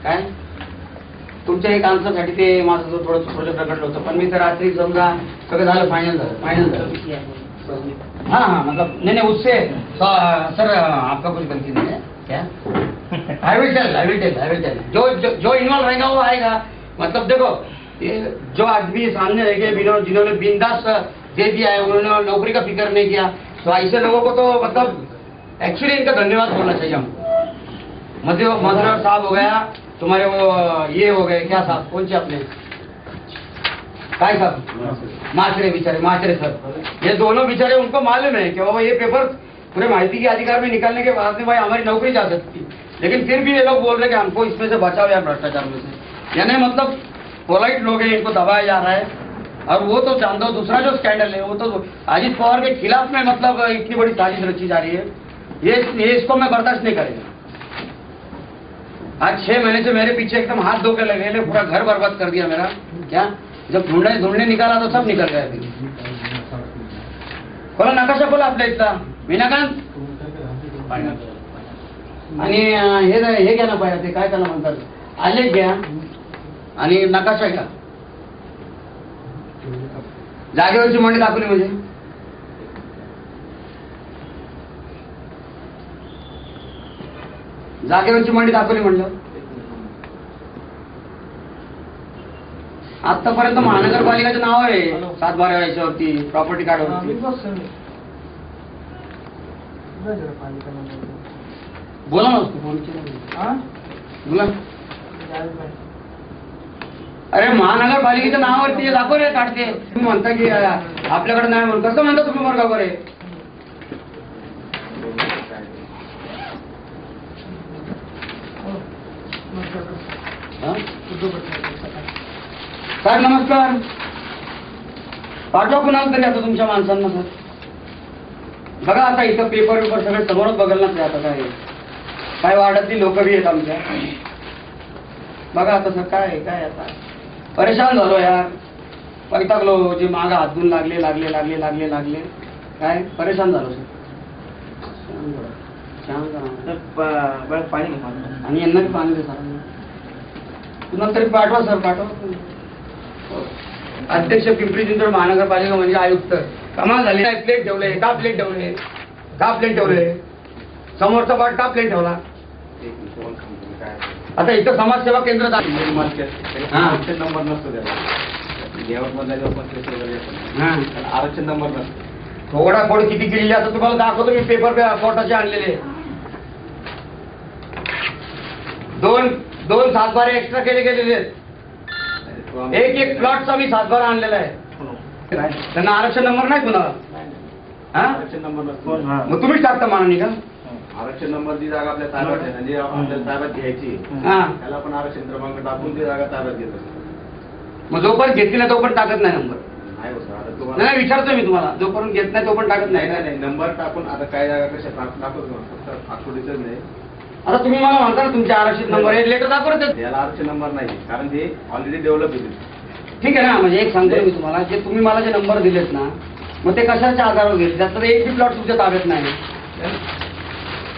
काय तुमच्या एक आन्सरसाठी ते माझं जो थोडं प्रोजेक्ट रखडलं होतं, पण मी तर रात्री समजा सगळं झालं, फायनल झालं. हाँ मतलब नहीं उससे सर आपका कुछ गलती नहीं है क्या? आई विल टेल जो इन्वॉल्व रहेगा वो आएगा. मतलब देखो ये जो आदमी सामने रह गए जिन्होंने बिंदास दे दिया है, उन्होंने नौकरी का फिक्र नहीं किया, तो ऐसे लोगों को तो मतलब एक्चुअली इनका धन्यवाद बोलना चाहिए हमको. मधुर साहब हो गया, तुम्हारे वो ये हो गए, क्या साहब कौन से अपने काय साहब माचरे सर, ये दोनों बेचारे उनको मालूम है कि बाबा ये पेपर पूरे माहिती के अधिकार में निकालने के बाद में भाई हमारी नौकरी जा सकती, लेकिन फिर भी ये लोग बोल रहे कि हमको इसमें से बचाओ यार भ्रष्टाचार में से. यानी मतलब पोलाइट लोग हैं, इनको दबाया जा रहा है. और वो तो जान दो, दूसरा जो स्कैंडल है वो तो अजीत पवार के खिलाफ में मतलब इतनी बड़ी साजिश रची जा रही है, ये इसको मैं बर्दाश्त नहीं करेगा. आज 6 महीने से मेरे पीछे एकदम हाथ धो के लगे, पूरा घर बर्बाद कर दिया मेरा. क्या जब ढूंढने निकाला तो सब निकल गया. बोला नकाशा बोला आपल्या इथला मीनाकांत, आणि हे घ्या ना पाहिजे, ते काय त्याला म्हणतात, आलेख घ्या आणि नकाशा घ्या. जागेवरची मंडी दाखवली म्हणजे जागेवरची मंडी दाखवली म्हणलं. आतापर्यंत महानगरपालिकाचं नाव आहे 7/12 याच्यावरती, प्रॉपर्टी कार्डवरती. बोला ना बोला. अरे महानगरपालिकेच्या नावावरती दाखवले काढते, तुम्ही म्हणता की आपल्याकडे नाही म्हणून. कसं म्हणता तुम्ही वर्गावर आहे? सर नमस्कार, पाठवा कुणाला तरी आता तुमच्या माणसांना. सर बघा आता इथं पेपर सगळे समोरच बघायला ना. आता काय वार्डातली लोक बी आहेत आमच्या. बघा आता सर काय आता परेशान झालो यार, वैतागलो. जे मागं हात धुवून लागले काय परेशान झालो सर. पाणी आणि यांना बी पाणी दे सर. कुणाला तरी पाठवा सर, पाठवा. अध्यक्ष पिंपरी चिंचवड महानगरपालिका म्हणजे आयुक्त. कमाल झाली. प्लेट ठेवले का प्लेट ठेवले समोरचा पाठ का प्लेट ठेवला. आता इथं समाजसेवा केंद्र नंबर नसतो आरक्षण नंबर नसतो. थोडा फोड किती केलेली आता तुम्हाला दाखवतो मी. पेपर कोर्टाचे आणलेले दोन 7/12 एक्स्ट्रा गेलेले आहेत. एक प्लॉटचा मी 7/12 आणलेला आहे. त्यांना आरक्षण नंबर नाही कुणाला. आरक्षण नंबर नसतो. मग तुम्हीच टाकता माननी का? आरक्षण नंबर ती जागा आपल्या ताब्यात आहे, म्हणजे आपल्या ताब्यात घ्यायची, त्याला पण आरक्षण क्रमांक टाकून ती जागा ताब्यात घेत असतो. मग जोपर्यंत घेतली नाही तोपर्यंत टाकत नाही नंबर. नाही होत. आता तुम्हाला नाही विचारतोय मी तुम्हाला, जोपर्यंत घेत नाही तोपर्यंत टाकत नाही. नंबर टाकून आता काय जागा कशा टाकतो फक्त आठवडीच नाही. आता तुम्ही मला म्हणता ना तुमचे आरक्षित नंबर हे लेटर दाखवत. याला आरक्षण नंबर नाही, कारण ते ऑलरेडी डेव्हलप होते. ठीक आहे ना. म्हणजे एक सांगतो मी तुम्हाला, जे तुम्ही मला जे नंबर दिलेत ना, मग ते कशाच्या आधारावर घेतले? त्यात एक बी प्लॉट तुमच्या ताब्यात नाही.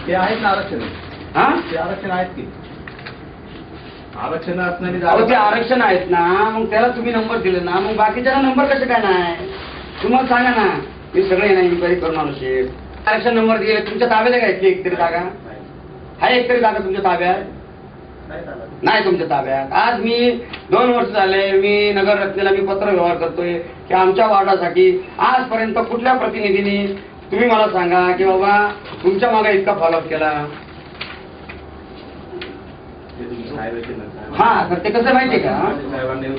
ते आहेत ना आरक्षण. ते आरक्षण आहेत की आरक्षण असणारी ते आरक्षण आहेत ना, मग त्याला तुम्ही नंबर दिले ना, मग बाकीच्या नंबर कसे काय नाही? तुम्हाला सांगा ना. मी सगळे नाही इन्क्वायरी करून आलो शेठ. आरक्षण नंबर दिले तुमच्या ताब्यात आहे का? एकतरी जागा आहे, एकतरी जागा तुमच्या ताब्यात नाही. तुमच्या ताब्यात आज मी 2 वर्ष झाले मी नगर रचनेला मी पत्र व्यवहार करतोय की आमच्या वार्डासाठी आजपर्यंत कुठल्या प्रतिनिधींनी तुम्ही मला सांगा की बाबा तुमच्या मागे इतका फॉलोअप केला. हा तर ते कसं माहितीये का,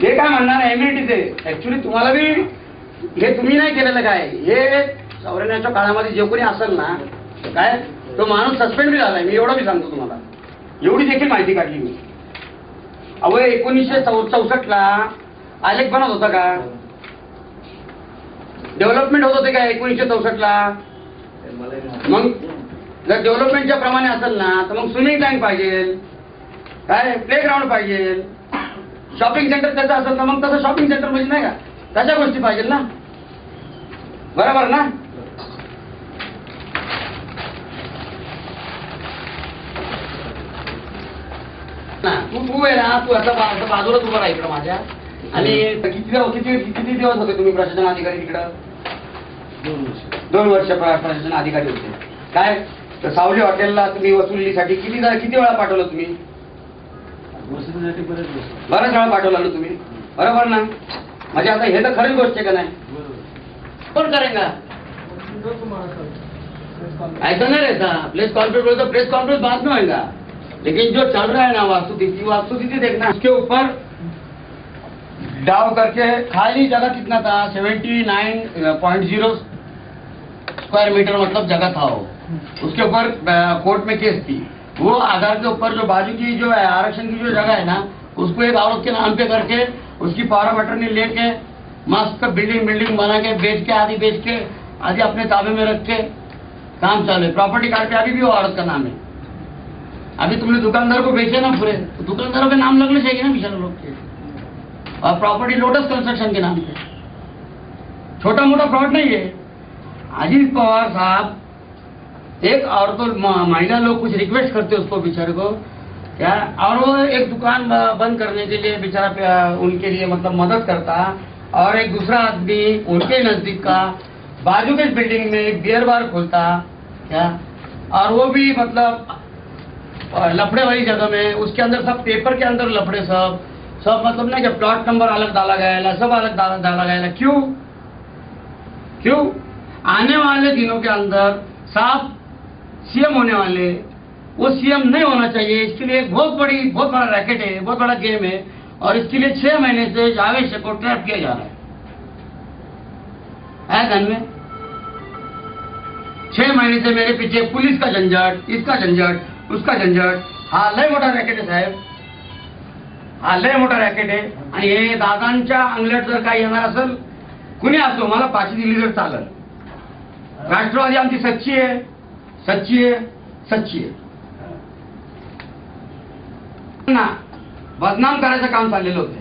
ते काय म्हणणार एम्युनिटीचे ऍक्च्युली तुम्हाला बी हे तुम्ही नाही केलेलं काय. हे 94च्या काळामध्ये जे कोणी असेल ना काय तो माणूस सस्पेंड बी झालाय. मी एवढं बी सांगतो तुम्हाला, एवढी देखील माहिती काढली मी. अहो 1964ला आलेख बनत होता का? डेव्हलपमेंट होत होते का 1964ला? मग जर डेव्हलपमेंटच्या प्रमाणे असेल ना तर मग स्विमिंग टँक पाहिजे, काय प्ले ग्राउंड पाहिजे, शॉपिंग सेंटर त्याचं असेल तर मग तसं शॉपिंग सेंटर म्हणजे नाही का तशा गोष्टी पाहिजे ना. बरोबर ना? तू आहे ना, तू आता बाजूलाच उभा राहा इकडं माझ्या. आणि किती दिवस होते तुम्ही प्रशासन अधिकारी तिकडं? 2 वर्ष प्रशासन अधिकारी होते. काय तर सावली हॉटेलला तुम्ही वसुलीसाठी किती वेळा पाठवलं तुम्ही? बऱ्याच वेळा पाठवला ना तुम्ही, बरोबर ना? म्हणजे आता हे तर खरीच गोष्ट आहे का नाही? कोण करेगा? ऐसा नहीं रहता. प्रेस कॉन्फ्रेंस बोलते प्रेस कॉन्फ्रेंस बाद में होगा, लेकिन जो चल रहा है ना वास्तुस्थिति देखना. उसके ऊपर डाव करके खाली जगह कितना था? 79.0 स्क्वायर मीटर मतलब जगह था वो. उसके ऊपर कोर्ट में केस थी. वो आधार के ऊपर जो बाजू की जो है आरक्षण की जो जगह है ना, उसको एक औरत के नाम पे करके उसकी पावर ऑफ अटर्नी लेके मस्त बिल्डिंग बना के बेच के आधी अपने ताबे में रख के काम चालू है. प्रॉपर्टी कार्ड पे अभी भी वो औरत का नाम है. अभी तुमने दुकानदार को बेचे ना पूरे, तो दुकानदारों के नाम लगने चाहिए ना बेचारे लोग के. और प्रॉपर्टी लोटस कंस्ट्रक्शन के नाम पे. छोटा मोटा फ्रॉड नहीं है. अजीत पवार साहब एक और तो महिला लोग कुछ रिक्वेस्ट करते उसको बेचारे को क्या, और वो एक दुकान बंद करने के लिए बेचारा उनके लिए मतलब मदद करता, और एक दूसरा आदमी उनके नजदीक का बाजू के बिल्डिंग में एक बियर बार खोलता क्या, और वो भी मतलब लफड़े वाली जगह में. उसके अंदर सब पेपर के अंदर लफड़े सब मतलब ना कि प्लॉट नंबर अलग डाला गया, सब अलग डाला गया. क्यों? आने वाले दिनों के अंदर साफ सीएम होने वाले, वो सीएम नहीं होना चाहिए. इसके लिए एक बहुत बड़ा रैकेट है, बहुत बड़ा गेम है, और इसके लिए 6 महीने से जावेद शेख को ट्रैप किया जा रहा है धन में. 6 महीने से मेरे पीछे पुलिस का झंझट, इसका झंझट, उसका झंझट. हा लय मोठा रॅकेट आहे साहेब, हा लय मोठा रॅकेट आहे. आणि हे दादांच्या अंगलट जर काही येणार असेल, कुणी असो, मला फाशी दिली तर चालेल. राष्ट्रवादी आमची सच्ची आहे. ना बदनाम करायचं काम चाललेलं होतं.